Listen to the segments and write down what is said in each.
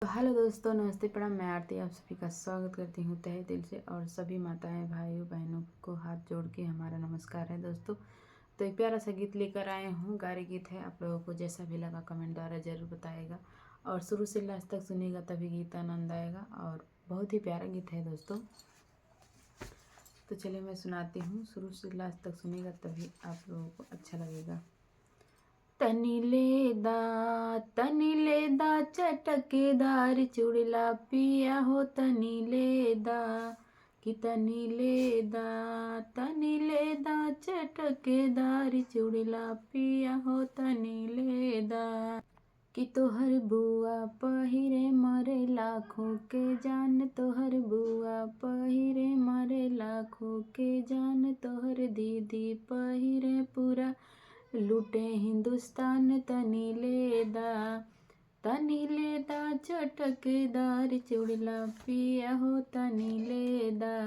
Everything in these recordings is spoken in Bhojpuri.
तो हेलो दोस्तों, नमस्ते, प्रणाम। मैं आरती आप सभी का स्वागत करती हूँ तहे दिल से। और सभी माताएं भाइयों बहनों को हाथ जोड़ के हमारा नमस्कार है दोस्तों। तो एक प्यारा सा गीत लेकर आए हूँ, गारी गीत है। आप लोगों को जैसा भी लगा कमेंट द्वारा ज़रूर बताएगा और शुरू से लास्ट तक सुनिएगा, तभी गीत आनंद आएगा। और बहुत ही प्यारा गीत है दोस्तों। तो चलिए मैं सुनाती हूँ, शुरू से लास्ट तक सुनिएगा तभी आप लोगों को अच्छा लगेगा। तनी लेदा चटकेदार चुड़ला पिया हो, तनी लेदा कि तनी लेदा चटकेदार चुड़ला पिया हो, तनी लेदा कि तोहर बुआ पहिरे मरे लाखों के जान, तोहर बुआ पहिरे मरे लाखों के जान, तोहर दीदी पहिरे पूरा लूटे हिंदुस्तान, तनी लेदा चटकेदार चुड़ला पिया हो, तनी लेदा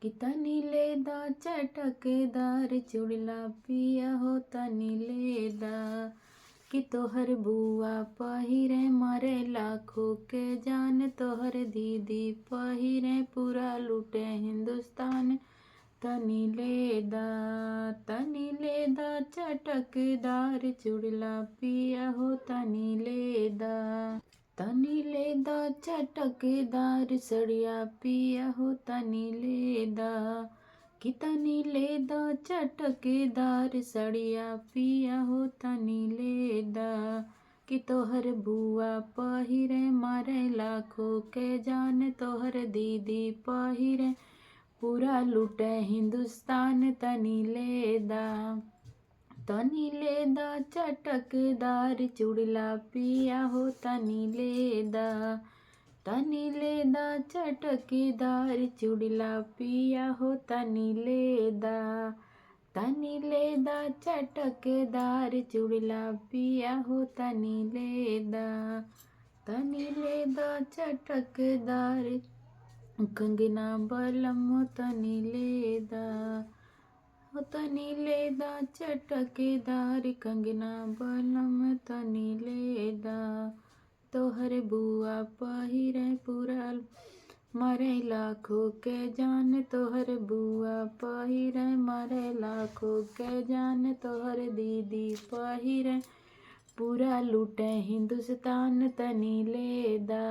कि तनी लेदा चटकेदार चुड़ला पिया हो, तनी लेदा कि तोहर बुआ पहिरे मरे लाखों के जान, तोहर दीदी पहिरे पूरा लूटे हिंदुस्तान, तनी लेदा चटकेदार चुड़ला पिया हो, तनी लेदा चटकेदार सड़िया पिया हो, तनी लेदा कि तनी लेदा चटकेदार सड़िया पिया हो, तनी लेदा कि तोहर बुआ पहिरे मारे लाखों के जान, तोहर दीदी पहिरे पूरा लूटे हिंदुस्तान, तनी लेदा चटकेदार चुड़ला पिया हो, तनी लेदा चटकेदार चुड़ला पिया हो, तनी लेदा चटकेदार चुड़ला पिया हो, तनी लेदा चटकेदार कंगना बलम हो, तनी लेदा चटकेदार कंगना बलम, तनी लेदा तोहर बुआ पहिरे पूरा मरे लाखों के जान, तोहर बुआ पहिरे मरे लाखों के जान, तोहर दीदी पहिरे पूरा लूटे हिंदुस्तान, तनी लेदा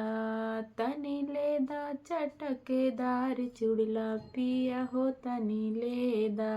चटकेदार चुड़ला पिया हो, तनी लेदा।